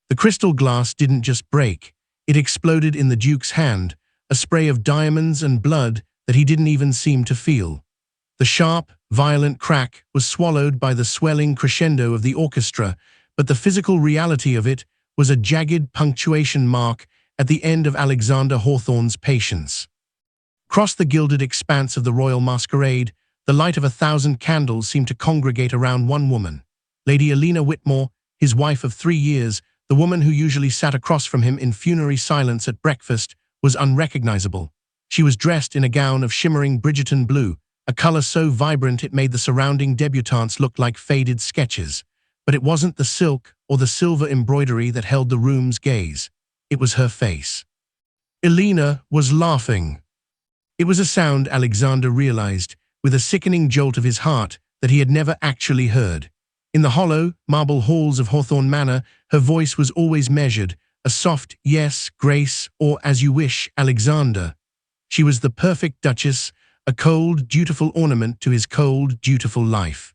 The crystal glass didn't just break, it exploded in the Duke's hand, a spray of diamonds and blood that he didn't even seem to feel. The sharp, violent crack was swallowed by the swelling crescendo of the orchestra, but the physical reality of it was a jagged punctuation mark at the end of Alexander Hawthorne's patience. Across the gilded expanse of the Royal Masquerade, the light of 1,000 candles seemed to congregate around one woman. Lady Eleanor Whitmore, his wife of 3 years, the woman who usually sat across from him in funerary silence at breakfast, was unrecognizable. She was dressed in a gown of shimmering Bridgerton blue, a color so vibrant it made the surrounding debutantes look like faded sketches. But it wasn't the silk or the silver embroidery that held the room's gaze. It was her face. Eleanor was laughing. It was a sound Alexander realized, with a sickening jolt of his heart, that he had never actually heard. In the hollow, marble halls of Hawthorne Manor, her voice was always measured, a soft yes, Grace, or as you wish, Alexander. She was the perfect duchess, a cold, dutiful ornament to his cold, dutiful life.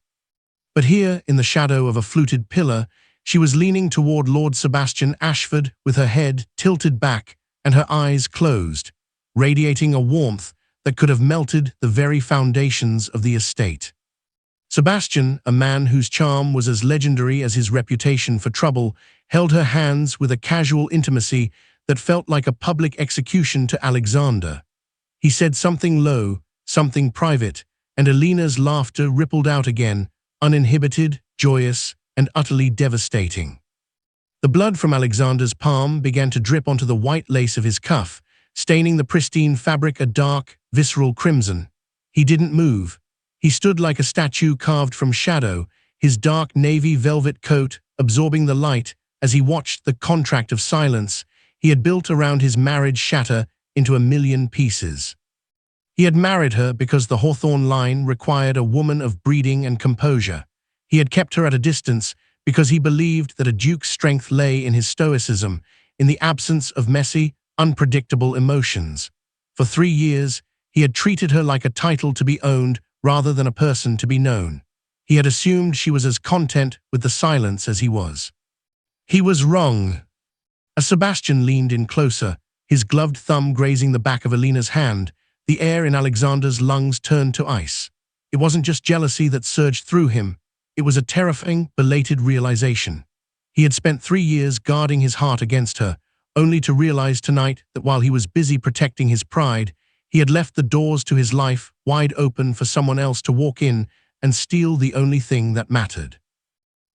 But here, in the shadow of a fluted pillar, she was leaning toward Lord Sebastian Ashford with her head tilted back and her eyes closed, radiating a warmth that could have melted the very foundations of the estate. Sebastian, a man whose charm was as legendary as his reputation for trouble, held her hands with a casual intimacy that felt like a public execution to Alexander. He said something low, something private, and Eleanor's laughter rippled out again, uninhibited, joyous, and utterly devastating. The blood from Alexander's palm began to drip onto the white lace of his cuff, staining the pristine fabric a dark, visceral crimson. He didn't move. He stood like a statue carved from shadow, his dark navy velvet coat absorbing the light as he watched the contract of silence he had built around his marriage shatter into 1,000,000 pieces. He had married her because the Hawthorne line required a woman of breeding and composure. He had kept her at a distance because he believed that a duke's strength lay in his stoicism, in the absence of messy, unpredictable emotions. For 3 years, he had treated her like a title to be owned rather than a person to be known. He had assumed she was as content with the silence as he was. He was wrong. As Sebastian leaned in closer, his gloved thumb grazing the back of Eleanor's hand, the air in Alexander's lungs turned to ice. It wasn't just jealousy that surged through him. It was a terrifying, belated realization. He had spent 3 years guarding his heart against her, only to realize tonight that while he was busy protecting his pride, he had left the doors to his life wide open for someone else to walk in and steal the only thing that mattered.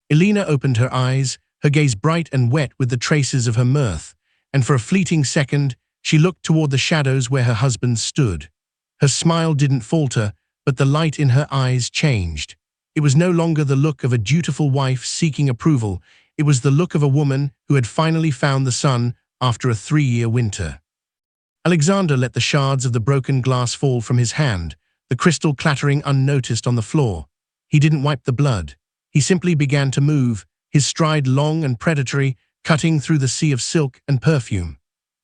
Eleanor opened her eyes, her gaze bright and wet with the traces of her mirth, and for a fleeting second, she looked toward the shadows where her husband stood. Her smile didn't falter, but the light in her eyes changed. It was no longer the look of a dutiful wife seeking approval. It was the look of a woman who had finally found the sun after a 3-year winter. Alexander let the shards of the broken glass fall from his hand, the crystal clattering unnoticed on the floor. He didn't wipe the blood. He simply began to move, his stride long and predatory, cutting through the sea of silk and perfume.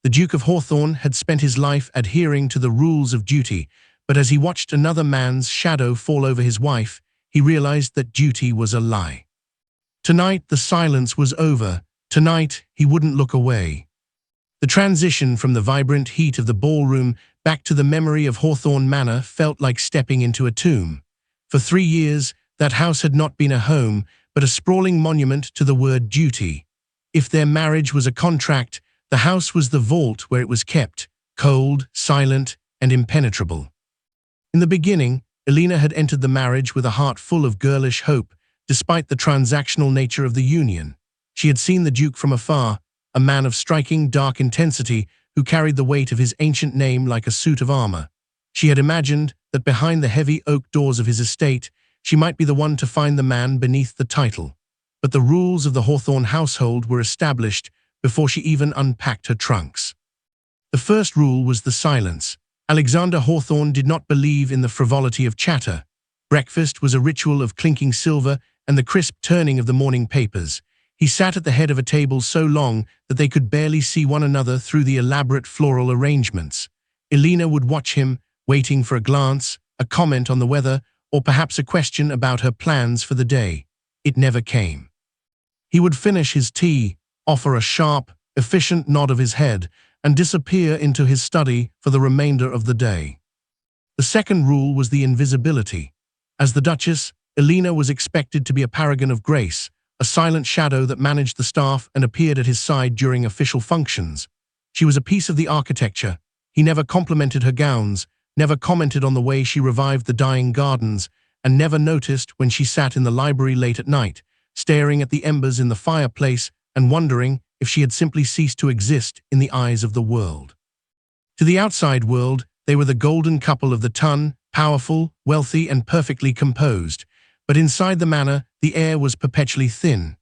The Duke of Hawthorne had spent his life adhering to the rules of duty, but as he watched another man's shadow fall over his wife, he realized that duty was a lie. Tonight the silence was over. Tonight he wouldn't look away. The transition from the vibrant heat of the ballroom back to the memory of Hawthorne Manor felt like stepping into a tomb. For 3 years, that house had not been a home, but a sprawling monument to the word duty. If their marriage was a contract, the house was the vault where it was kept, cold, silent, and impenetrable. In the beginning, Eleanor had entered the marriage with a heart full of girlish hope, despite the transactional nature of the union. She had seen the Duke from afar, a man of striking, dark intensity who carried the weight of his ancient name like a suit of armor. She had imagined that behind the heavy oak doors of his estate, she might be the one to find the man beneath the title. But the rules of the Hawthorne household were established before she even unpacked her trunks. The first rule was the silence. Alexander Hawthorne did not believe in the frivolity of chatter. Breakfast was a ritual of clinking silver and the crisp turning of the morning papers. He sat at the head of a table so long that they could barely see one another through the elaborate floral arrangements. Eleanor would watch him, waiting for a glance, a comment on the weather, or perhaps a question about her plans for the day. It never came. He would finish his tea, offer a sharp, efficient nod of his head, and disappear into his study for the remainder of the day. The second rule was the invisibility. As the Duchess, Eleanor was expected to be a paragon of grace, a silent shadow that managed the staff and appeared at his side during official functions. She was a piece of the architecture. He never complimented her gowns, never commented on the way she revived the dying gardens, and never noticed when she sat in the library late at night, staring at the embers in the fireplace and wondering if she had simply ceased to exist in the eyes of the world. To the outside world, they were the golden couple of the ton, powerful, wealthy, and perfectly composed. But inside the manor, the air was perpetually thin.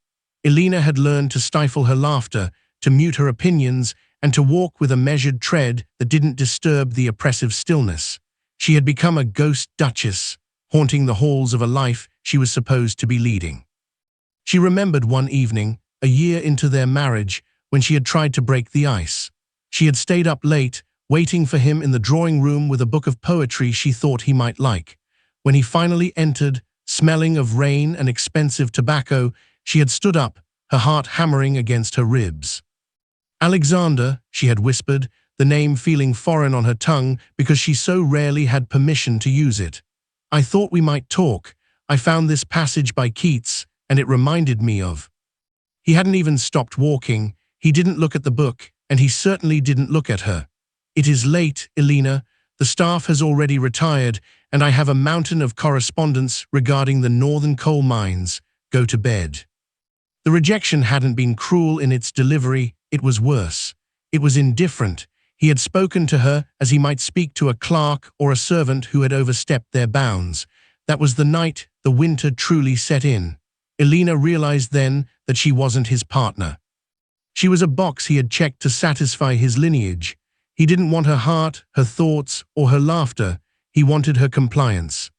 Eleanor had learned to stifle her laughter, to mute her opinions, and to walk with a measured tread that didn't disturb the oppressive stillness. She had become a ghost duchess, haunting the halls of a life she was supposed to be leading. She remembered one evening, a year into their marriage, when she had tried to break the ice. She had stayed up late, waiting for him in the drawing room with a book of poetry she thought he might like. When he finally entered, smelling of rain and expensive tobacco, she had stood up, her heart hammering against her ribs. Alexander, she had whispered, the name feeling foreign on her tongue because she so rarely had permission to use it. I thought we might talk. I found this passage by Keats, and it reminded me of. He hadn't even stopped walking. He didn't look at the book, and he certainly didn't look at her. It is late, Eleanor. The staff has already retired, and I have a mountain of correspondence regarding the northern coal mines. Go to bed. The rejection hadn't been cruel in its delivery. It was worse. It was indifferent. He had spoken to her as he might speak to a clerk or a servant who had overstepped their bounds. That was the night the winter truly set in. Eleanor realized then that she wasn't his partner. She was a box he had checked to satisfy his lineage. He didn't want her heart, her thoughts, or her laughter. He wanted her compliance.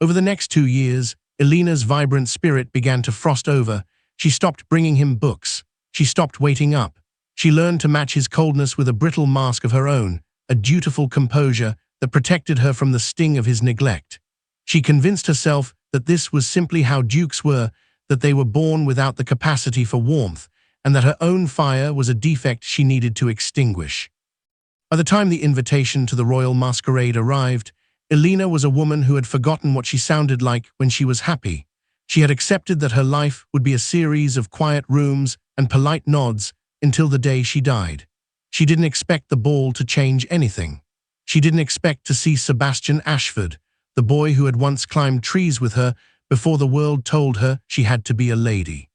Over the next 2 years, Eleanor's vibrant spirit began to frost over. She stopped bringing him books. She stopped waiting up. She learned to match his coldness with a brittle mask of her own, a dutiful composure that protected her from the sting of his neglect. She convinced herself that this was simply how dukes were, that they were born without the capacity for warmth, and that her own fire was a defect she needed to extinguish. By the time the invitation to the Royal Masquerade arrived, Eleanor was a woman who had forgotten what she sounded like when she was happy. She had accepted that her life would be a series of quiet rooms and polite nods until the day she died. She didn't expect the ball to change anything. She didn't expect to see Sebastian Ashford, the boy who had once climbed trees with her before the world told her she had to be a lady.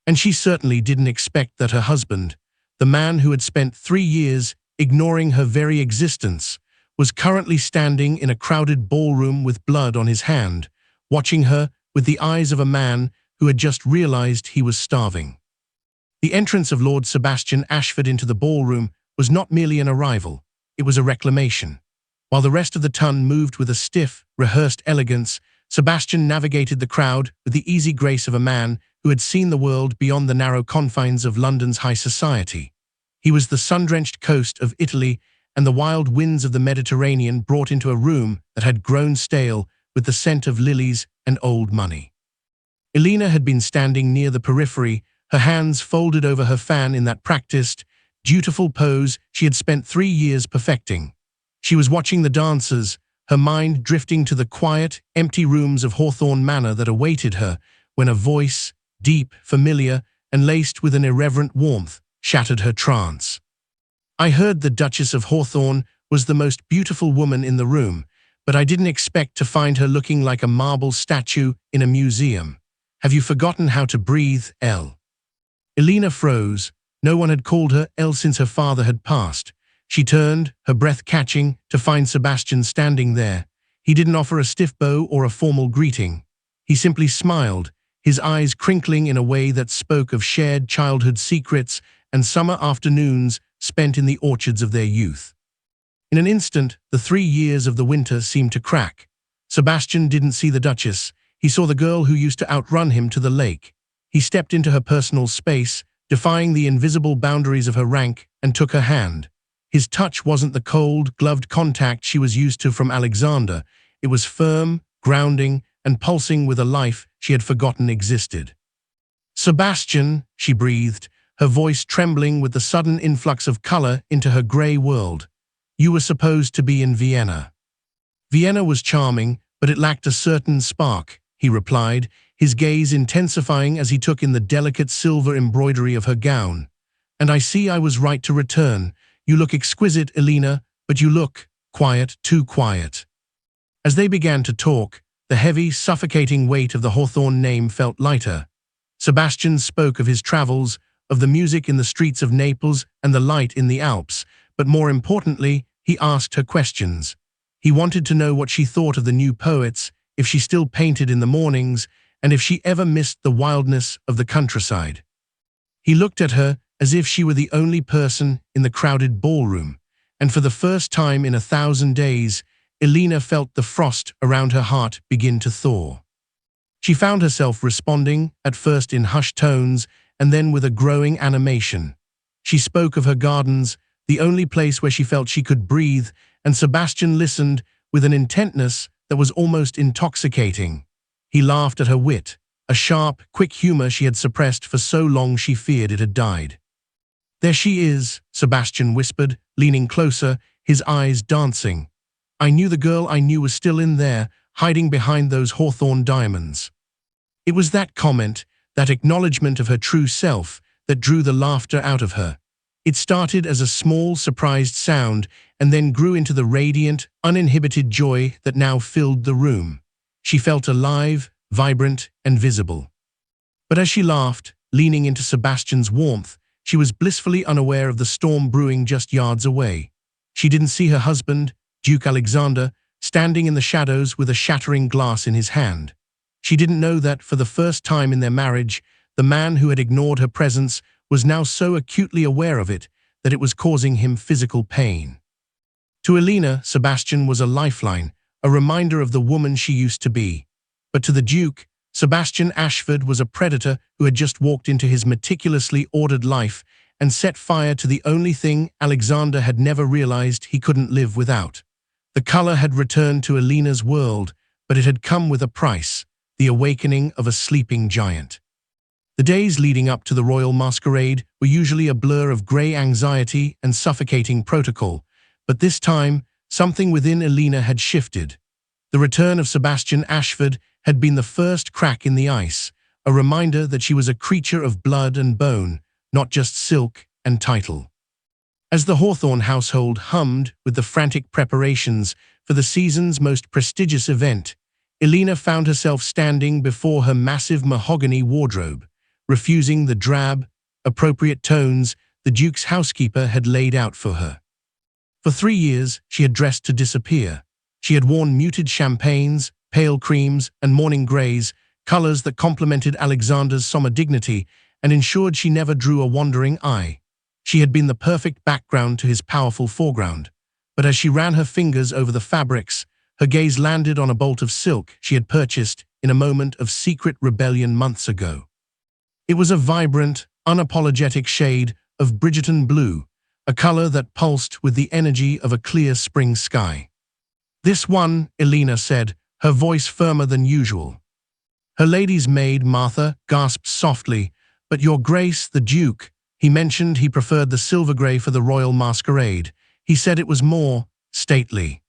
And she certainly didn't expect that her husband, the man who had spent 3 years ignoring her very existence, was currently standing in a crowded ballroom with blood on his hand, watching her with the eyes of a man who had just realized he was starving. The entrance of Lord Sebastian Ashford into the ballroom was not merely an arrival, it was a reclamation. While the rest of the ton moved with a stiff, rehearsed elegance, Sebastian navigated the crowd with the easy grace of a man who had seen the world beyond the narrow confines of London's high society. He was the sun-drenched coast of Italy and the wild winds of the Mediterranean brought into a room that had grown stale with the scent of lilies and old money. Eleanor had been standing near the periphery, her hands folded over her fan in that practiced, dutiful pose she had spent 3 years perfecting. She was watching the dancers, her mind drifting to the quiet, empty rooms of Hawthorne Manor that awaited her, when a voice, deep, familiar, and laced with an irreverent warmth, shattered her trance. I heard the Duchess of Hawthorne was the most beautiful woman in the room, but I didn't expect to find her looking like a marble statue in a museum. Have you forgotten how to breathe, Elle? Eleanor froze. No one had called her Elle since her father had passed. She turned, her breath catching, to find Sebastian standing there. He didn't offer a stiff bow or a formal greeting. He simply smiled, his eyes crinkling in a way that spoke of shared childhood secrets and summer afternoons spent in the orchards of their youth. In an instant, the 3 years of the winter seemed to crack. Sebastian didn't see the Duchess. He saw the girl who used to outrun him to the lake. He stepped into her personal space, defying the invisible boundaries of her rank, and took her hand. His touch wasn't the cold, gloved contact she was used to from Alexander. It was firm, grounding, and pulsing with a life she had forgotten existed. "Sebastian," she breathed, her voice trembling with the sudden influx of color into her grey world. "You were supposed to be in Vienna." "Vienna was charming, but it lacked a certain spark," he replied, his gaze intensifying as he took in the delicate silver embroidery of her gown. "And I see I was right to return. You look exquisite, Elena, but you look quiet, too quiet." As they began to talk, the heavy, suffocating weight of the Hawthorne name felt lighter. Sebastian spoke of his travels, of the music in the streets of Naples and the light in the Alps, but more importantly, he asked her questions. He wanted to know what she thought of the new poets, if she still painted in the mornings, and if she ever missed the wildness of the countryside. He looked at her as if she were the only person in the crowded ballroom, and for the first time in 1,000 days, Elena felt the frost around her heart begin to thaw. She found herself responding, at first in hushed tones, and then with a growing animation. She spoke of her gardens, the only place where she felt she could breathe, and Sebastian listened with an intentness that was almost intoxicating. He laughed at her wit, a sharp, quick humor she had suppressed for so long she feared it had died. "There she is," Sebastian whispered, leaning closer, his eyes dancing. "I knew the girl I knew was still in there, hiding behind those Hawthorne diamonds." It was that comment, that acknowledgement of her true self, that drew the laughter out of her. It started as a small, surprised sound and then grew into the radiant, uninhibited joy that now filled the room. She felt alive, vibrant, and visible. But as she laughed, leaning into Sebastian's warmth, she was blissfully unaware of the storm brewing just yards away. She didn't see her husband, Duke Alexander, standing in the shadows with a shattering glass in his hand. She didn't know that, for the first time in their marriage, the man who had ignored her presence was now so acutely aware of it that it was causing him physical pain. To Elena, Sebastian was a lifeline, a reminder of the woman she used to be. But to the Duke, Sebastian Ashford was a predator who had just walked into his meticulously ordered life and set fire to the only thing Alexander had never realized he couldn't live without. The color had returned to Elena's world, but it had come with a price, the awakening of a sleeping giant. The days leading up to the Royal Masquerade were usually a blur of grey anxiety and suffocating protocol, but this time, something within Elena had shifted. The return of Sebastian Ashford had been the first crack in the ice, a reminder that she was a creature of blood and bone, not just silk and title. As the Hawthorne household hummed with the frantic preparations for the season's most prestigious event, Elena found herself standing before her massive mahogany wardrobe, refusing the drab, appropriate tones the Duke's housekeeper had laid out for her. For 3 years, she had dressed to disappear. She had worn muted champagnes, pale creams, and morning greys, colors that complemented Alexander's somber dignity and ensured she never drew a wandering eye. She had been the perfect background to his powerful foreground. But as she ran her fingers over the fabrics, her gaze landed on a bolt of silk she had purchased in a moment of secret rebellion months ago. It was a vibrant, unapologetic shade of Bridgerton Blue, a color that pulsed with the energy of a clear spring sky. "This one," Elena said, her voice firmer than usual. Her lady's maid, Martha, gasped softly, "But your grace, the Duke," he mentioned he preferred the silver grey for the Royal Masquerade. He said it was more stately.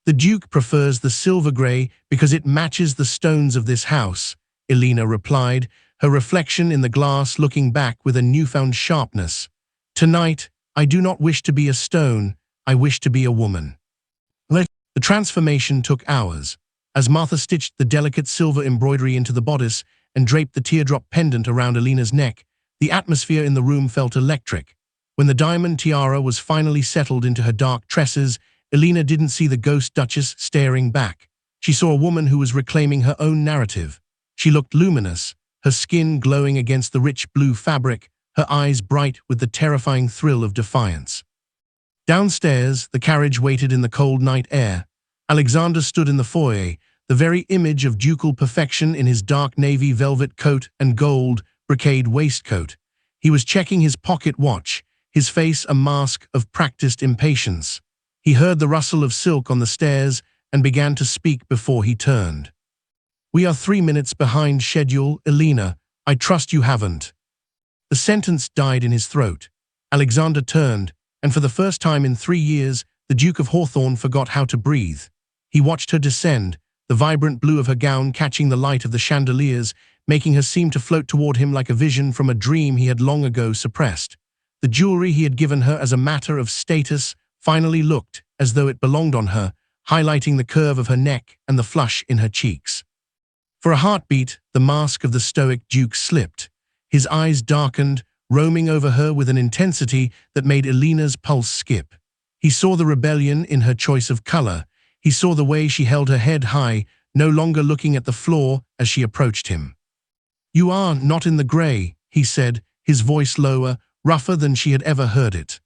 "The Duke prefers the silver grey because it matches the stones of this house," Elena replied, her reflection in the glass looking back with a newfound sharpness. "Tonight, I do not wish to be a stone, I wish to be a woman." The transformation took hours. As Martha stitched the delicate silver embroidery into the bodice and draped the teardrop pendant around Elena's neck, the atmosphere in the room felt electric. When the diamond tiara was finally settled into her dark tresses, Elena didn't see the ghost duchess staring back. She saw a woman who was reclaiming her own narrative. She looked luminous, her skin glowing against the rich blue fabric, her eyes bright with the terrifying thrill of defiance. Downstairs, the carriage waited in the cold night air. Alexander stood in the foyer, the very image of ducal perfection in his dark navy velvet coat and gold brocade waistcoat. He was checking his pocket watch, his face a mask of practiced impatience. He heard the rustle of silk on the stairs and began to speak before he turned. "We are 3 minutes behind schedule, Elena. I trust you haven't." The sentence died in his throat. Alexander turned, and for the first time in 3 years, the Duke of Hawthorne forgot how to breathe. He watched her descend, the vibrant blue of her gown catching the light of the chandeliers, making her seem to float toward him like a vision from a dream he had long ago suppressed. The jewelry he had given her as a matter of status finally looked as though it belonged on her, highlighting the curve of her neck and the flush in her cheeks. For a heartbeat, the mask of the stoic Duke slipped. His eyes darkened, roaming over her with an intensity that made Eleanor's pulse skip. He saw the rebellion in her choice of color. He saw the way she held her head high, no longer looking at the floor as she approached him. "You are not in the grey," he said, his voice lower, rougher than she had ever heard it.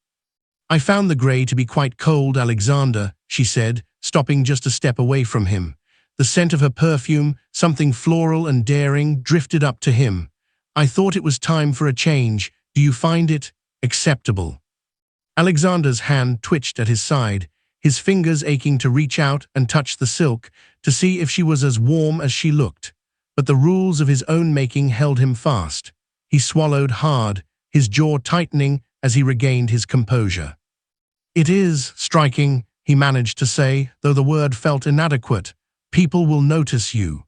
"I found the grey to be quite cold, Alexander," she said, stopping just a step away from him. The scent of her perfume, something floral and daring, drifted up to him. "I thought it was time for a change. Do you find it acceptable?" Alexander's hand twitched at his side, his fingers aching to reach out and touch the silk, to see if she was as warm as she looked. But the rules of his own making held him fast. He swallowed hard, his jaw tightening as he regained his composure. "It is striking," he managed to say, though the word felt inadequate. "People will notice you."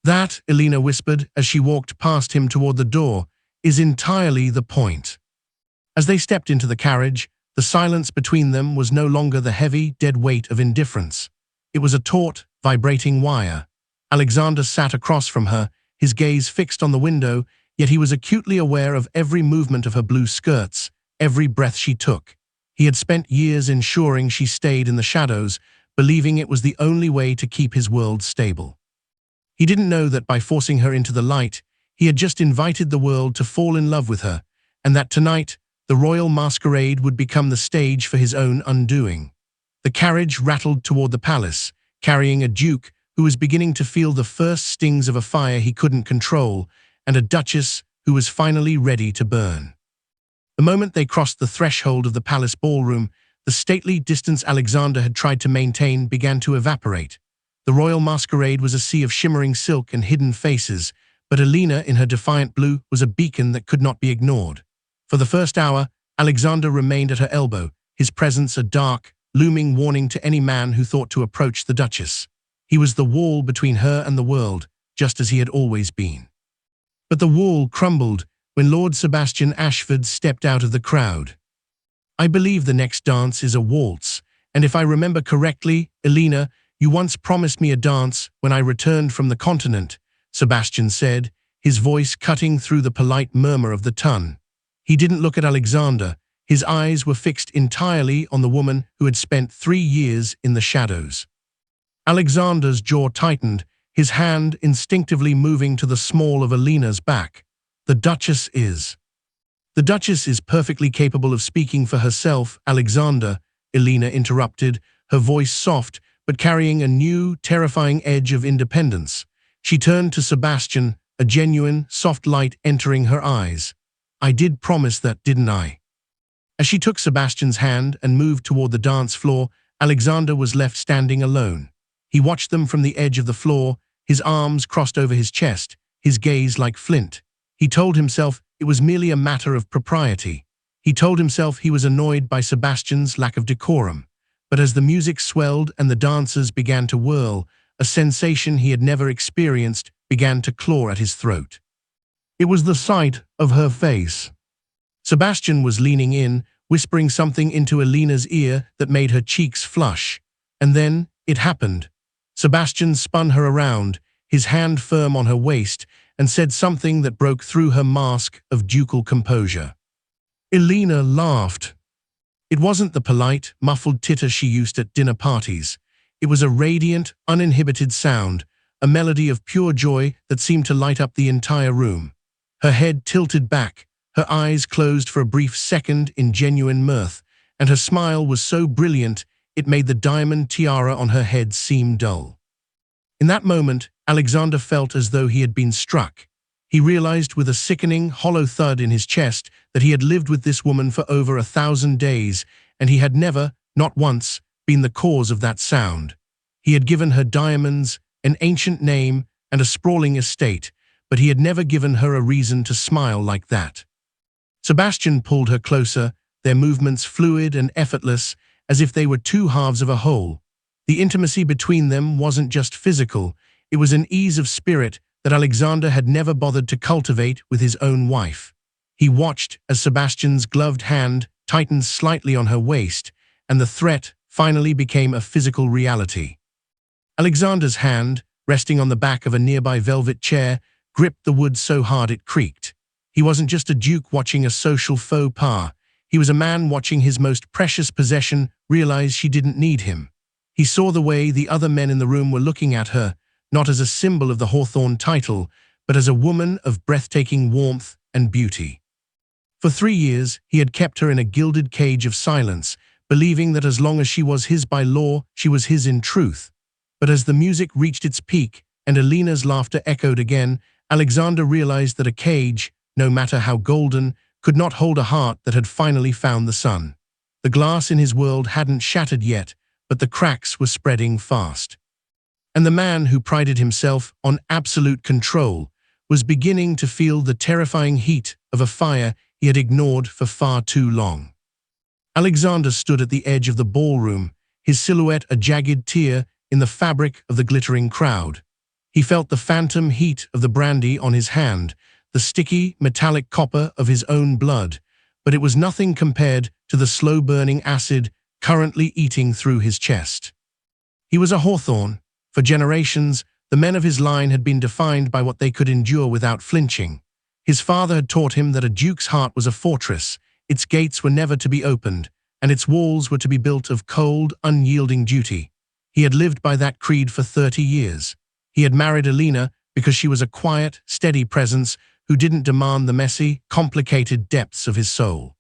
"That," Eleanor whispered as she walked past him toward the door, "is entirely the point." As they stepped into the carriage, the silence between them was no longer the heavy, dead weight of indifference. It was a taut, vibrating wire. Alexander sat across from her, his gaze fixed on the window, yet he was acutely aware of every movement of her blue skirts, every breath she took. He had spent years ensuring she stayed in the shadows, believing it was the only way to keep his world stable. He didn't know that by forcing her into the light, he had just invited the world to fall in love with her, and that tonight, the Royal Masquerade would become the stage for his own undoing. The carriage rattled toward the palace, carrying a duke who was beginning to feel the first stings of a fire he couldn't control, and a duchess who was finally ready to burn. The moment they crossed the threshold of the palace ballroom, the stately distance Alexander had tried to maintain began to evaporate. The Royal Masquerade was a sea of shimmering silk and hidden faces, but Eleanor in her defiant blue was a beacon that could not be ignored. For the first hour, Alexander remained at her elbow, his presence a dark, looming warning to any man who thought to approach the Duchess. He was the wall between her and the world, just as he had always been. But the wall crumbled when Lord Sebastian Ashford stepped out of the crowd. "I believe the next dance is a waltz, and if I remember correctly, Eleanor, you once promised me a dance when I returned from the continent," Sebastian said, his voice cutting through the polite murmur of the ton. He didn't look at Alexander. His eyes were fixed entirely on the woman who had spent 3 years in the shadows. Alexander's jaw tightened, his hand instinctively moving to the small of Eleanor's back. "The Duchess is perfectly capable of speaking for herself, Alexander," Eleanor interrupted, her voice soft but carrying a new, terrifying edge of independence. She turned to Sebastian, a genuine, soft light entering her eyes. "I did promise that, didn't I?" As she took Sebastian's hand and moved toward the dance floor, Alexander was left standing alone. He watched them from the edge of the floor, his arms crossed over his chest, his gaze like flint. He told himself it was merely a matter of propriety. He told himself he was annoyed by Sebastian's lack of decorum. But as the music swelled and the dancers began to whirl, a sensation he had never experienced began to claw at his throat. It was the sight of her face. Sebastian was leaning in, whispering something into Eleanor's ear that made her cheeks flush. And then it happened. Sebastian spun her around, his hand firm on her waist, and said something that broke through her mask of ducal composure. Eleanor laughed. It wasn't the polite, muffled titter she used at dinner parties. It was a radiant, uninhibited sound, a melody of pure joy that seemed to light up the entire room. Her head tilted back, her eyes closed for a brief second in genuine mirth, and her smile was so brilliant it made the diamond tiara on her head seem dull. In that moment, Alexander felt as though he had been struck. He realized with a sickening, hollow thud in his chest that he had lived with this woman for over 1,000 days, and he had never, not once, been the cause of that sound. He had given her diamonds, an ancient name, and a sprawling estate, but he had never given her a reason to smile like that. Sebastian pulled her closer, their movements fluid and effortless, as if they were two halves of a whole. The intimacy between them wasn't just physical, it was an ease of spirit that Alexander had never bothered to cultivate with his own wife. He watched as Sebastian's gloved hand tightened slightly on her waist, and the threat finally became a physical reality. Alexander's hand, resting on the back of a nearby velvet chair, gripped the wood so hard it creaked. He wasn't just a duke watching a social faux pas. He was a man watching his most precious possession realize she didn't need him. He saw the way the other men in the room were looking at her, not as a symbol of the Hawthorne title, but as a woman of breathtaking warmth and beauty. For 3 years, he had kept her in a gilded cage of silence, believing that as long as she was his by law, she was his in truth. But as the music reached its peak and Eleanor's laughter echoed again, Alexander realized that a cage, no matter how golden, could not hold a heart that had finally found the sun. The glass in his world hadn't shattered yet, but the cracks were spreading fast. And the man who prided himself on absolute control was beginning to feel the terrifying heat of a fire he had ignored for far too long. Alexander stood at the edge of the ballroom, his silhouette a jagged tear in the fabric of the glittering crowd. He felt the phantom heat of the brandy on his hand, the sticky, metallic copper of his own blood, but it was nothing compared to the slow-burning acid currently eating through his chest. He was a Hawthorne. For generations, the men of his line had been defined by what they could endure without flinching. His father had taught him that a duke's heart was a fortress, its gates were never to be opened, and its walls were to be built of cold, unyielding duty. He had lived by that creed for 30 years. He had married Eleanor because she was a quiet, steady presence who didn't demand the messy, complicated depths of his soul.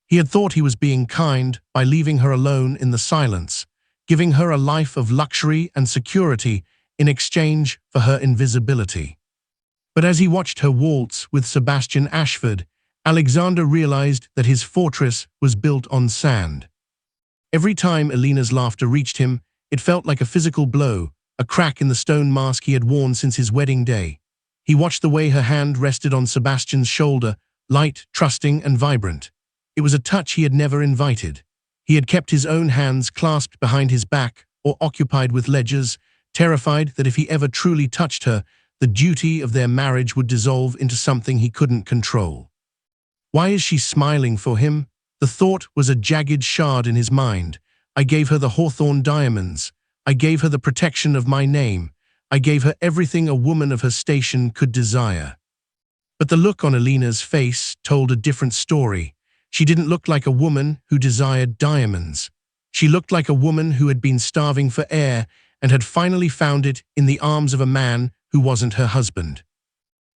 He had thought he was being kind by leaving her alone in the silence, giving her a life of luxury and security in exchange for her invisibility. But as he watched her waltz with Sebastian Ashford, Alexander realized that his fortress was built on sand. Every time Eleanor's laughter reached him, it felt like a physical blow, a crack in the stone mask he had worn since his wedding day. He watched the way her hand rested on Sebastian's shoulder, light, trusting, and vibrant. It was a touch he had never invited. He had kept his own hands clasped behind his back or occupied with ledgers, terrified that if he ever truly touched her, the duty of their marriage would dissolve into something he couldn't control. Why is she smiling for him? The thought was a jagged shard in his mind. I gave her the Hawthorne diamonds. I gave her the protection of my name. I gave her everything a woman of her station could desire. But the look on Eleanor's face told a different story. She didn't look like a woman who desired diamonds. She looked like a woman who had been starving for air and had finally found it in the arms of a man who wasn't her husband.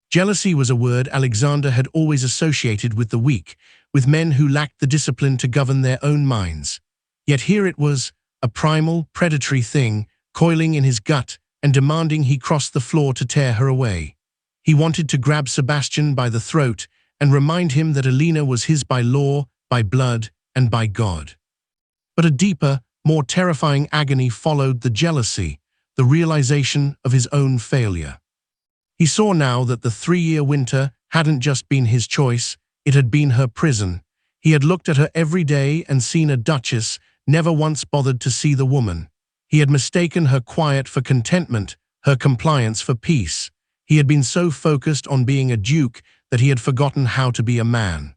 Jealousy was a word Alexander had always associated with the weak, with men who lacked the discipline to govern their own minds. Yet here it was, a primal, predatory thing, coiling in his gut and demanding he cross the floor to tear her away. He wanted to grab Sebastian by the throat and remind him that Eleanor was his by law, by blood, and by God. But a deeper, more terrifying agony followed the jealousy, the realization of his own failure. He saw now that the 3-year winter hadn't just been his choice, it had been her prison. He had looked at her every day and seen a duchess, never once bothered to see the woman. He had mistaken her quiet for contentment, her compliance for peace. He had been so focused on being a duke that he had forgotten how to be a man.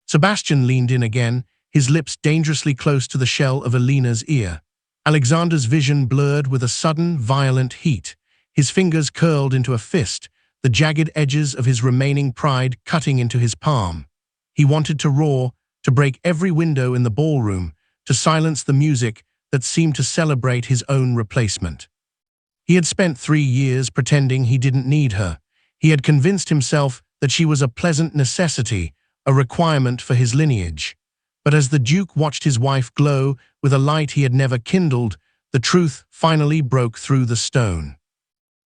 Sebastian leaned in again, his lips dangerously close to the shell of Eleanor's ear. Alexander's vision blurred with a sudden, violent heat. His fingers curled into a fist, the jagged edges of his remaining pride cutting into his palm. He wanted to roar, to break every window in the ballroom, to silence the music that seemed to celebrate his own replacement. He had spent 3 years pretending he didn't need her. He had convinced himself that she was a pleasant necessity, a requirement for his lineage. But as the Duke watched his wife glow with a light he had never kindled, the truth finally broke through the stone.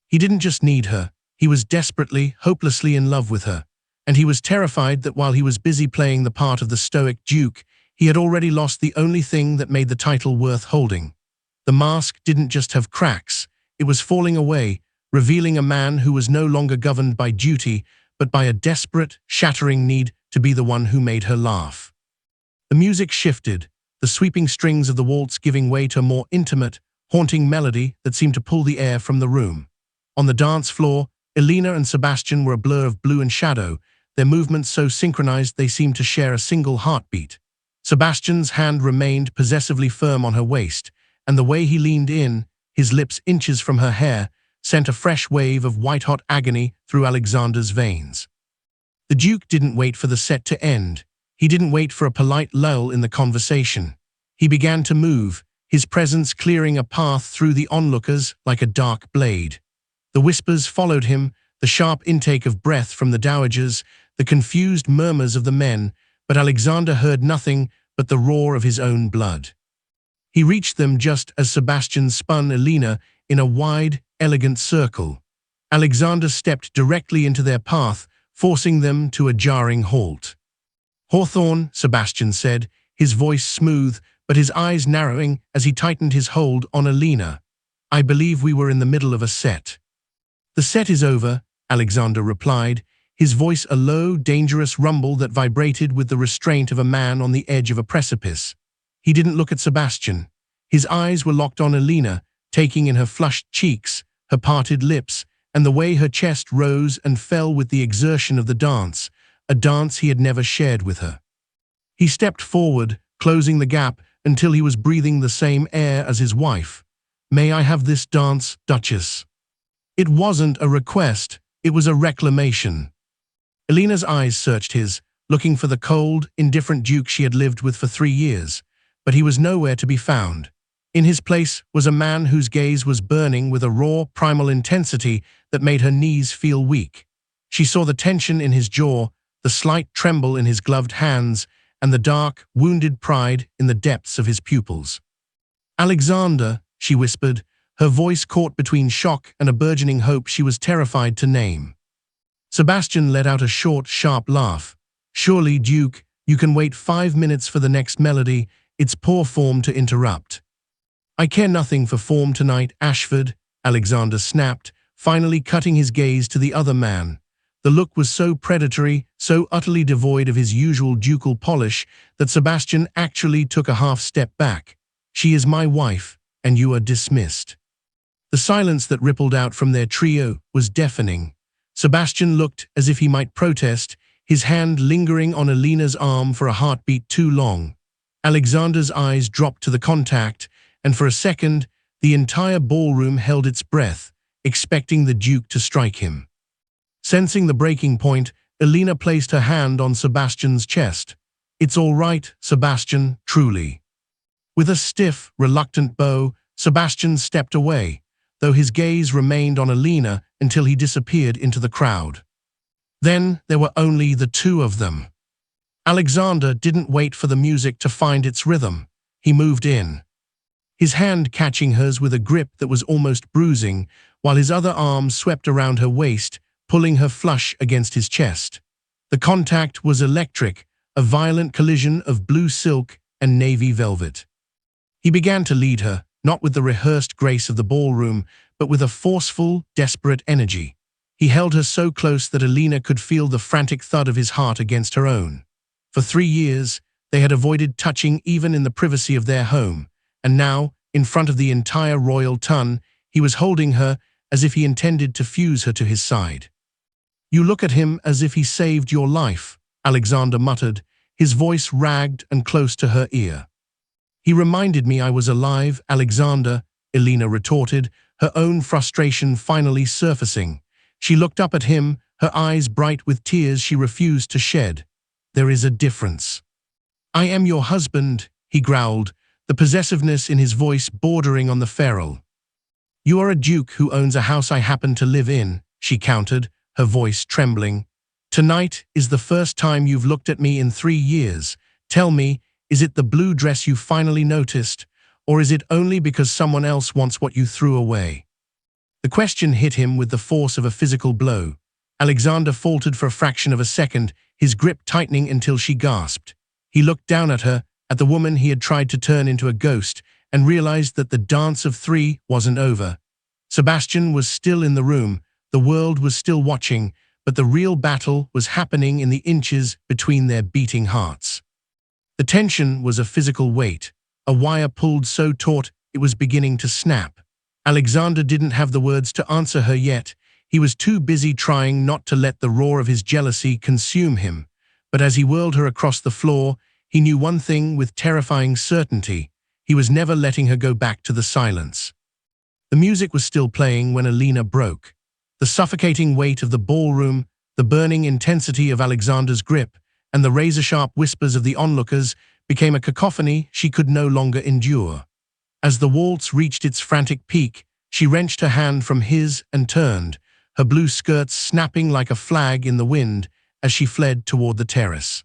He didn't just need her, he was desperately, hopelessly in love with her. And he was terrified that while he was busy playing the part of the stoic Duke, he had already lost the only thing that made the title worth holding. The mask didn't just have cracks, it was falling away, revealing a man who was no longer governed by duty, but by a desperate, shattering need to be the one who made her laugh. The music shifted, the sweeping strings of the waltz giving way to a more intimate, haunting melody that seemed to pull the air from the room. On the dance floor, Eleanor and Sebastian were a blur of blue and shadow, their movements so synchronized they seemed to share a single heartbeat. Sebastian's hand remained possessively firm on her waist, and the way he leaned in, his lips inches from her hair, sent a fresh wave of white-hot agony through Alexander's veins. The Duke didn't wait for the set to end. He didn't wait for a polite lull in the conversation. He began to move, his presence clearing a path through the onlookers like a dark blade. The whispers followed him, the sharp intake of breath from the dowagers, the confused murmurs of the men, but Alexander heard nothing but the roar of his own blood. He reached them just as Sebastian spun Eleanor in a wide, elegant circle. Alexander stepped directly into their path, forcing them to a jarring halt. "Hawthorne," Sebastian said, his voice smooth, but his eyes narrowing as he tightened his hold on Eleanor. "I believe we were in the middle of a set." "The set is over," Alexander replied, his voice a low, dangerous rumble that vibrated with the restraint of a man on the edge of a precipice. He didn't look at Sebastian. His eyes were locked on Eleanor, taking in her flushed cheeks, her parted lips, and the way her chest rose and fell with the exertion of the dance, a dance he had never shared with her. He stepped forward, closing the gap until he was breathing the same air as his wife. "May I have this dance, Duchess?" It wasn't a request, it was a reclamation. Eleanor's eyes searched his, looking for the cold, indifferent Duke she had lived with for 3 years, but he was nowhere to be found. In his place was a man whose gaze was burning with a raw, primal intensity that made her knees feel weak. She saw the tension in his jaw, the slight tremble in his gloved hands, and the dark, wounded pride in the depths of his pupils. "Alexander," she whispered, her voice caught between shock and a burgeoning hope she was terrified to name. Sebastian let out a short, sharp laugh. "Surely, Duke, you can wait 5 minutes for the next melody. It's poor form to interrupt." "I care nothing for form tonight, Ashford," Alexander snapped, finally cutting his gaze to the other man. The look was so predatory, so utterly devoid of his usual ducal polish, that Sebastian actually took a half-step back. "She is my wife, and you are dismissed." The silence that rippled out from their trio was deafening. Sebastian looked as if he might protest, his hand lingering on Eleanor's arm for a heartbeat too long. Alexander's eyes dropped to the contact, and for a second, the entire ballroom held its breath, expecting the Duke to strike him. Sensing the breaking point, Eleanor placed her hand on Sebastian's chest. "It's all right, Sebastian, truly." With a stiff, reluctant bow, Sebastian stepped away, though his gaze remained on Eleanor until he disappeared into the crowd. Then there were only the two of them. Alexander didn't wait for the music to find its rhythm. He moved in, his hand catching hers with a grip that was almost bruising, while his other arm swept around her waist, pulling her flush against his chest. The contact was electric, a violent collision of blue silk and navy velvet. He began to lead her, not with the rehearsed grace of the ballroom, but with a forceful, desperate energy. He held her so close that Eleanor could feel the frantic thud of his heart against her own. For 3 years, they had avoided touching even in the privacy of their home, and now, in front of the entire royal ton, he was holding her as if he intended to fuse her to his side. "You look at him as if he saved your life," Alexander muttered, his voice ragged and close to her ear. "He reminded me I was alive, Alexander," Eleanor retorted, her own frustration finally surfacing. She looked up at him, her eyes bright with tears she refused to shed. "There is a difference." "I am your husband," he growled, the possessiveness in his voice bordering on the feral. "You are a duke who owns a house I happen to live in," she countered, her voice trembling. "Tonight is the first time you've looked at me in 3 years. Tell me, is it the blue dress you finally noticed, or is it only because someone else wants what you threw away?" The question hit him with the force of a physical blow. Alexander faltered for a fraction of a second, his grip tightening until she gasped. He looked down at her, at the woman he had tried to turn into a ghost, and realized that the dance of 3 wasn't over. Sebastian was still in the room, the world was still watching, but the real battle was happening in the inches between their beating hearts. The tension was a physical weight, a wire pulled so taut it was beginning to snap. Alexander didn't have the words to answer her yet. He was too busy trying not to let the roar of his jealousy consume him. But as he whirled her across the floor, he knew one thing with terrifying certainty. He was never letting her go back to the silence. The music was still playing when Eleanor broke. The suffocating weight of the ballroom, the burning intensity of Alexander's grip, and the razor-sharp whispers of the onlookers became a cacophony she could no longer endure. As the waltz reached its frantic peak, she wrenched her hand from his and turned, her blue skirts snapping like a flag in the wind as she fled toward the terrace.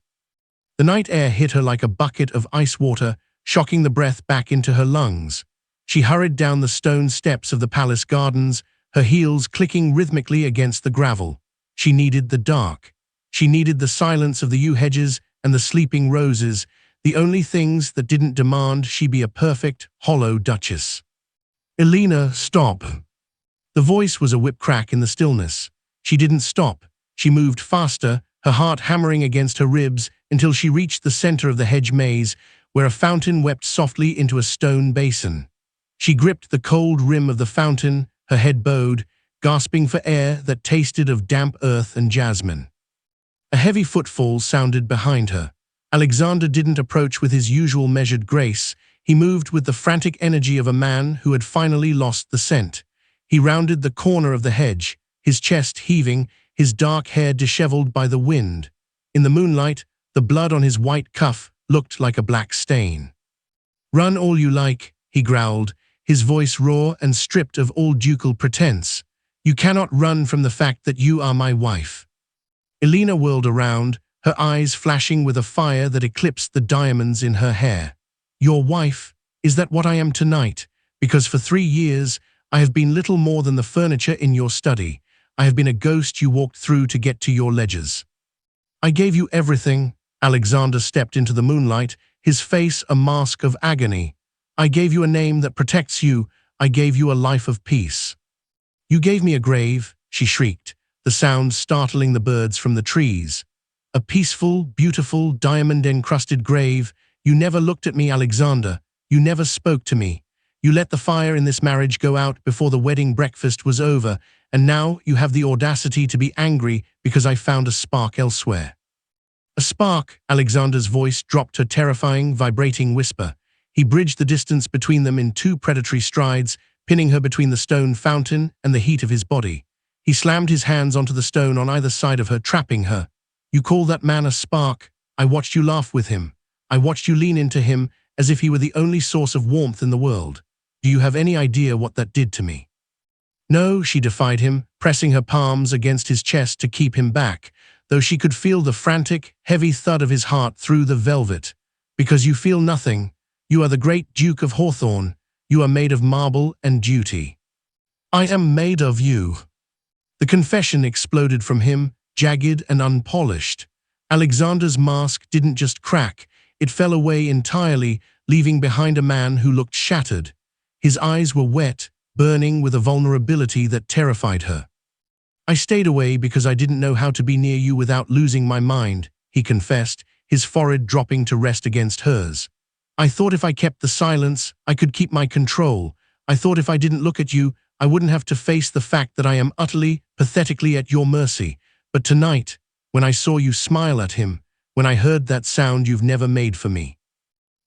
The night air hit her like a bucket of ice water, shocking the breath back into her lungs. She hurried down the stone steps of the palace gardens, her heels clicking rhythmically against the gravel. She needed the dark. She needed the silence of the yew hedges and the sleeping roses, the only things that didn't demand she be a perfect, hollow duchess. "Eleanor, stop." The voice was a whip crack in the stillness. She didn't stop. She moved faster, her heart hammering against her ribs until she reached the center of the hedge maze, where a fountain wept softly into a stone basin. She gripped the cold rim of the fountain, her head bowed, gasping for air that tasted of damp earth and jasmine. A heavy footfall sounded behind her. Alexander didn't approach with his usual measured grace. He moved with the frantic energy of a man who had finally lost the scent. He rounded the corner of the hedge, his chest heaving, his dark hair disheveled by the wind. In the moonlight, the blood on his white cuff looked like a black stain. "Run all you like," he growled, his voice raw and stripped of all ducal pretense. "You cannot run from the fact that you are my wife." Eleanor whirled around, her eyes flashing with a fire that eclipsed the diamonds in her hair. "Your wife? Is that what I am tonight? Because for 3 years, I have been little more than the furniture in your study. I have been a ghost you walked through to get to your ledgers. I gave you everything." Alexander stepped into the moonlight, his face a mask of agony. "I gave you a name that protects you. I gave you a life of peace." "You gave me a grave," she shrieked, the sound startling the birds from the trees. "A peaceful, beautiful, diamond-encrusted grave. You never looked at me, Alexander. You never spoke to me. You let the fire in this marriage go out before the wedding breakfast was over, and now you have the audacity to be angry because I found a spark elsewhere." "A spark," Alexander's voice dropped to a terrifying, vibrating whisper. He bridged the distance between them in 2 predatory strides, pinning her between the stone fountain and the heat of his body. He slammed his hands onto the stone on either side of her, trapping her. "You call that man a spark? I watched you laugh with him. I watched you lean into him as if he were the only source of warmth in the world. Do you have any idea what that did to me?" "No," she defied him, pressing her palms against his chest to keep him back, though she could feel the frantic, heavy thud of his heart through the velvet. "Because you feel nothing. You are the great Duke of Hawthorne. You are made of marble and duty." "I am made of you." The confession exploded from him, jagged and unpolished. Alexander's mask didn't just crack, it fell away entirely, leaving behind a man who looked shattered. His eyes were wet, burning with a vulnerability that terrified her. "I stayed away because I didn't know how to be near you without losing my mind," he confessed, his forehead dropping to rest against hers. "I thought if I kept the silence, I could keep my control. I thought if I didn't look at you, I wouldn't have to face the fact that I am utterly, pathetically at your mercy. But tonight, when I saw you smile at him, when I heard that sound you've never made for me."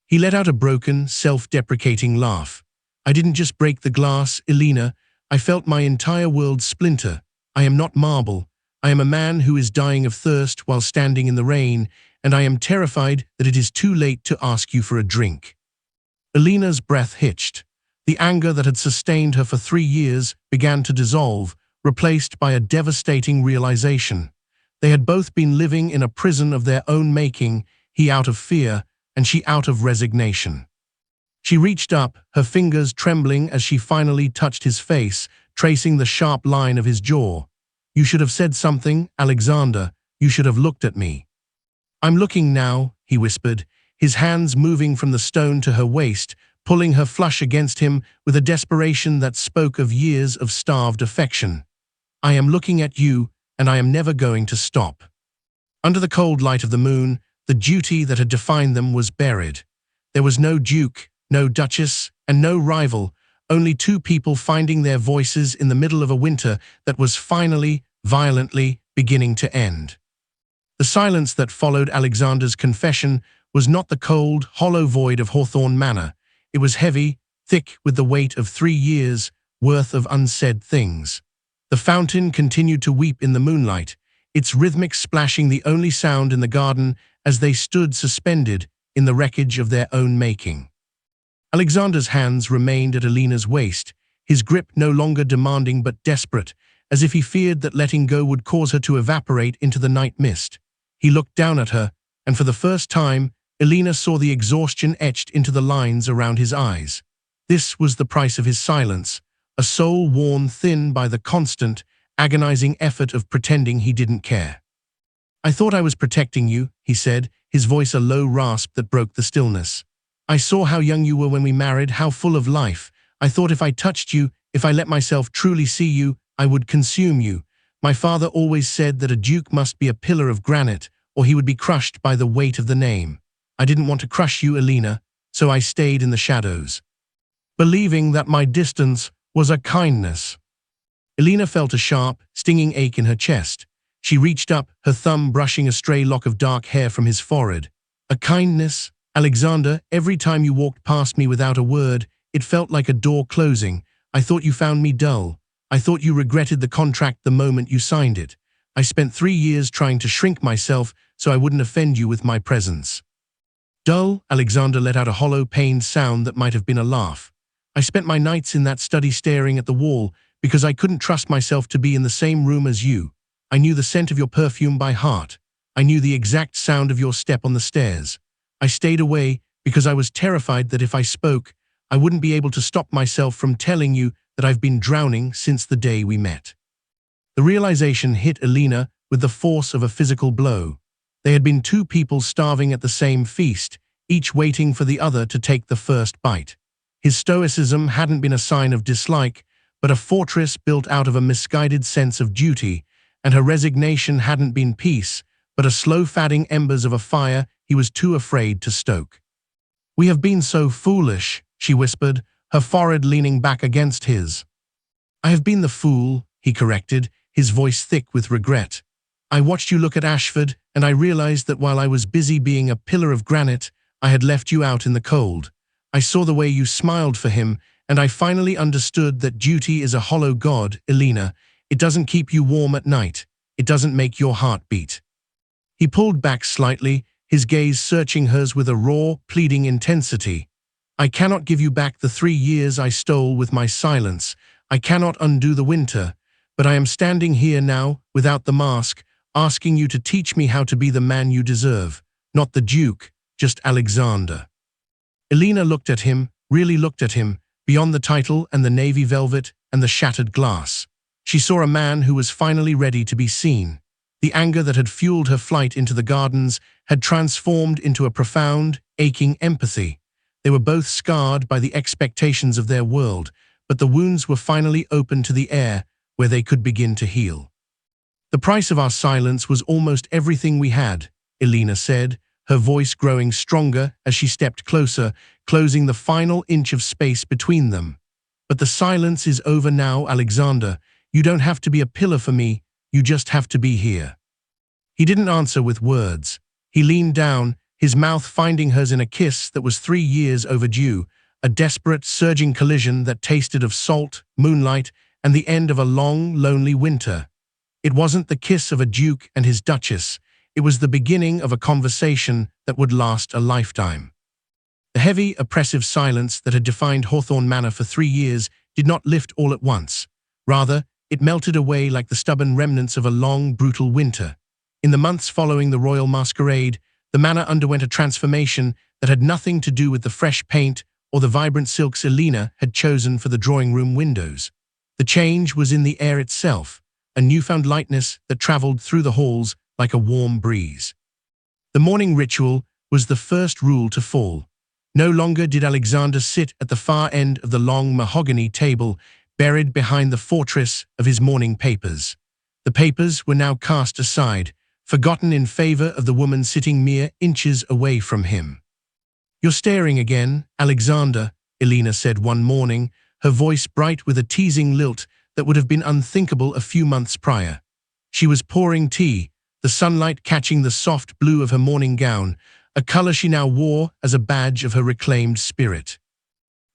He let out a broken, self-deprecating laugh. "I didn't just break the glass, Eleanor. I felt my entire world splinter. I am not marble. I am a man who is dying of thirst while standing in the rain, and I am terrified that it is too late to ask you for a drink." Eleanor's breath hitched. The anger that had sustained her for 3 years began to dissolve, replaced by a devastating realization. They had both been living in a prison of their own making, he out of fear, and she out of resignation. She reached up, her fingers trembling as she finally touched his face, tracing the sharp line of his jaw. "You should have said something, Alexander. You should have looked at me." "I'm looking now," he whispered, his hands moving from the stone to her waist, pulling her flush against him with a desperation that spoke of years of starved affection. "I am looking at you, and I am never going to stop." Under the cold light of the moon, the duty that had defined them was buried. There was no duke, no duchess, and no rival, only two people finding their voices in the middle of a winter that was finally, violently, beginning to end. The silence that followed Alexander's confession was not the cold, hollow void of Hawthorne Manor. It was heavy, thick with the weight of 3 years' worth of unsaid things. The fountain continued to weep in the moonlight, its rhythmic splashing the only sound in the garden as they stood suspended in the wreckage of their own making. Alexander's hands remained at Eleanor's waist, his grip no longer demanding but desperate, as if he feared that letting go would cause her to evaporate into the night mist. He looked down at her, and for the first time, Eleanor saw the exhaustion etched into the lines around his eyes. This was the price of his silence, a soul worn thin by the constant, agonizing effort of pretending he didn't care. "I thought I was protecting you," he said, his voice a low rasp that broke the stillness. "I saw how young you were when we married, how full of life. I thought if I touched you, if I let myself truly see you, I would consume you. My father always said that a duke must be a pillar of granite, or he would be crushed by the weight of the name. I didn't want to crush you, Eleanor, so I stayed in the shadows, believing that my distance was a kindness." Eleanor felt a sharp, stinging ache in her chest. She reached up, her thumb brushing a stray lock of dark hair from his forehead. "A kindness? Alexander, every time you walked past me without a word, it felt like a door closing. I thought you found me dull. I thought you regretted the contract the moment you signed it. I spent 3 years trying to shrink myself so I wouldn't offend you with my presence." "Dull?" Alexander let out a hollow, pained sound that might have been a laugh. "I spent my nights in that study staring at the wall because I couldn't trust myself to be in the same room as you. I knew the scent of your perfume by heart. I knew the exact sound of your step on the stairs. I stayed away because I was terrified that if I spoke, I wouldn't be able to stop myself from telling you that I've been drowning since the day we met." The realization hit Eleanor with the force of a physical blow. They had been two people starving at the same feast, each waiting for the other to take the first bite. His stoicism hadn't been a sign of dislike, but a fortress built out of a misguided sense of duty, and her resignation hadn't been peace, but a slow-fatting embers of a fire he was too afraid to stoke. "We have been so foolish," she whispered, her forehead leaning back against his. "I have been the fool," he corrected, his voice thick with regret. "I watched you look at Ashford, and I realized that while I was busy being a pillar of granite, I had left you out in the cold. I saw the way you smiled for him, and I finally understood that duty is a hollow god, Eleanor. It doesn't keep you warm at night. It doesn't make your heart beat." He pulled back slightly, his gaze searching hers with a raw, pleading intensity. "I cannot give you back the 3 years I stole with my silence. I cannot undo the winter. But I am standing here now, without the mask, asking you to teach me how to be the man you deserve. Not the Duke, just Alexander." Eleanor looked at him, really looked at him, beyond the title and the navy velvet and the shattered glass. She saw a man who was finally ready to be seen. The anger that had fueled her flight into the gardens had transformed into a profound, aching empathy. They were both scarred by the expectations of their world, but the wounds were finally open to the air where they could begin to heal. "The price of our silence was almost everything we had," Eleanor said, her voice growing stronger as she stepped closer, closing the final inch of space between them. "But the silence is over now, Alexander. You don't have to be a pillar for me, you just have to be here." He didn't answer with words. He leaned down, his mouth finding hers in a kiss that was 3 years overdue, a desperate, surging collision that tasted of salt, moonlight, and the end of a long, lonely winter. It wasn't the kiss of a duke and his duchess. It was the beginning of a conversation that would last a lifetime. The heavy, oppressive silence that had defined Hawthorne Manor for 3 years did not lift all at once. Rather, it melted away like the stubborn remnants of a long, brutal winter. In the months following the Royal Masquerade, the manor underwent a transformation that had nothing to do with the fresh paint or the vibrant silks Eleanor had chosen for the drawing room windows. The change was in the air itself, a newfound lightness that traveled through the halls like a warm breeze. The morning ritual was the first rule to fall. No longer did Alexander sit at the far end of the long mahogany table, buried behind the fortress of his morning papers. The papers were now cast aside, forgotten in favor of the woman sitting mere inches away from him. "You're staring again, Alexander," Eleanor said one morning, her voice bright with a teasing lilt that would have been unthinkable a few months prior. She was pouring tea, the sunlight catching the soft blue of her morning gown, a color she now wore as a badge of her reclaimed spirit.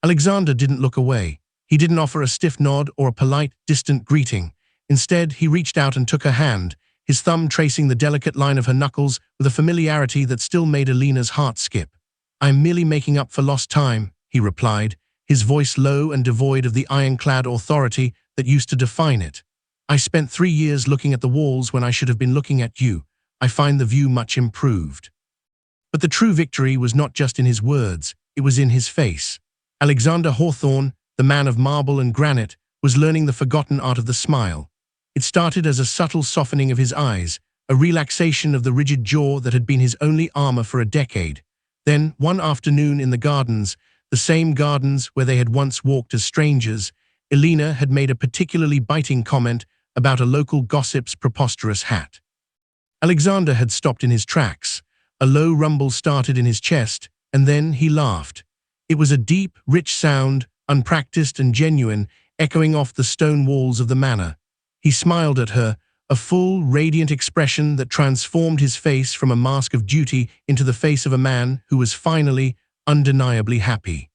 Alexander didn't look away. He didn't offer a stiff nod or a polite, distant greeting. Instead, he reached out and took her hand, his thumb tracing the delicate line of her knuckles with a familiarity that still made Eleanor's heart skip. "I'm merely making up for lost time," he replied, his voice low and devoid of the ironclad authority that used to define it. "I spent 3 years looking at the walls when I should have been looking at you. I find the view much improved." But the true victory was not just in his words, it was in his face. Alexander Hawthorne, the man of marble and granite, was learning the forgotten art of the smile. It started as a subtle softening of his eyes, a relaxation of the rigid jaw that had been his only armor for a decade. Then, one afternoon in the gardens, the same gardens where they had once walked as strangers, Eleanor had made a particularly biting comment about a local gossip's preposterous hat. Alexander had stopped in his tracks. A low rumble started in his chest, and then he laughed. It was a deep, rich sound, unpracticed and genuine, echoing off the stone walls of the manor. He smiled at her, a full, radiant expression that transformed his face from a mask of duty into the face of a man who was finally, undeniably happy.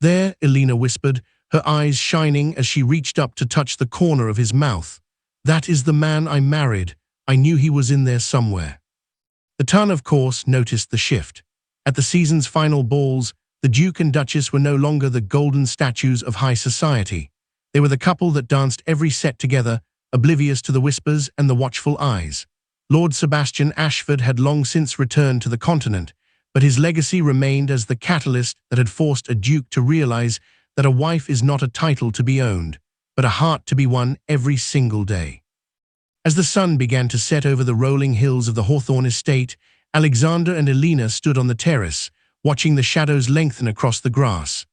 "There," Eleanor whispered, her eyes shining as she reached up to touch the corner of his mouth. "That is the man I married. I knew he was in there somewhere." The ton, of course, noticed the shift. At the season's final balls, the Duke and Duchess were no longer the golden statues of high society. They were the couple that danced every set together, oblivious to the whispers and the watchful eyes. Lord Sebastian Ashford had long since returned to the continent, but his legacy remained as the catalyst that had forced a duke to realize that a wife is not a title to be owned, but a heart to be won every single day. As the sun began to set over the rolling hills of the Hawthorne estate, Alexander and Eleanor stood on the terrace, watching the shadows lengthen across the grass.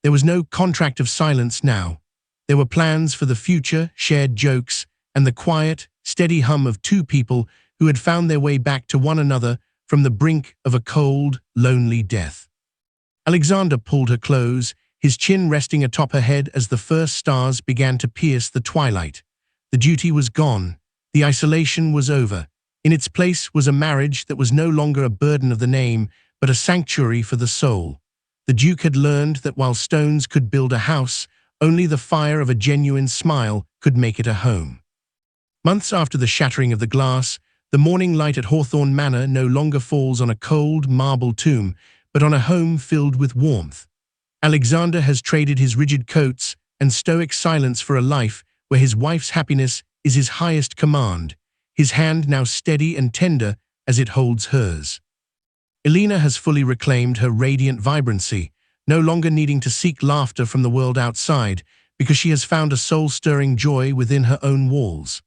There was no contract of silence now. There were plans for the future, shared jokes, and the quiet, steady hum of two people who had found their way back to one another from the brink of a cold, lonely death. Alexander pulled her close, his chin resting atop her head as the first stars began to pierce the twilight. The duty was gone. The isolation was over. In its place was a marriage that was no longer a burden of the name, but a sanctuary for the soul. The Duke had learned that while stones could build a house, only the fire of a genuine smile could make it a home. Months after the shattering of the glass, the morning light at Hawthorne Manor no longer falls on a cold marble tomb, but on a home filled with warmth. Alexander has traded his rigid coats and stoic silence for a life where his wife's happiness is his highest command, his hand now steady and tender as it holds hers. Eleanor has fully reclaimed her radiant vibrancy, no longer needing to seek laughter from the world outside because she has found a soul-stirring joy within her own walls.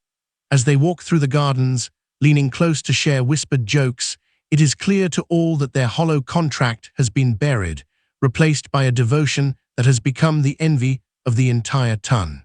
As they walk through the gardens, leaning close to share whispered jokes, it is clear to all that their hollow contract has been buried, replaced by a devotion that has become the envy of the entire ton.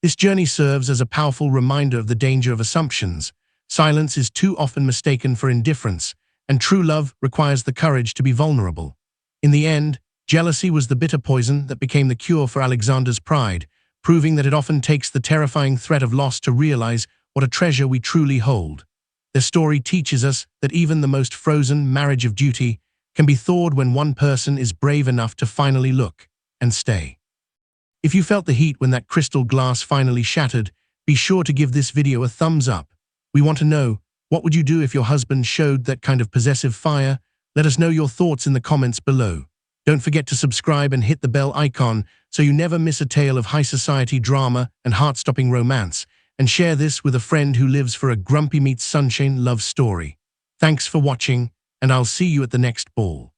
This journey serves as a powerful reminder of the danger of assumptions. Silence is too often mistaken for indifference, and true love requires the courage to be vulnerable. In the end, jealousy was the bitter poison that became the cure for Alexander's pride, proving that it often takes the terrifying threat of loss to realize what a treasure we truly hold. Their story teaches us that even the most frozen marriage of duty can be thawed when one person is brave enough to finally look and stay. If you felt the heat when that crystal glass finally shattered, be sure to give this video a thumbs up. We want to know, what would you do if your husband showed that kind of possessive fire? Let us know your thoughts in the comments below. Don't forget to subscribe and hit the bell icon so you never miss a tale of high society drama and heart-stopping romance, and share this with a friend who lives for a grumpy meets sunshine love story. Thanks for watching, and I'll see you at the next ball.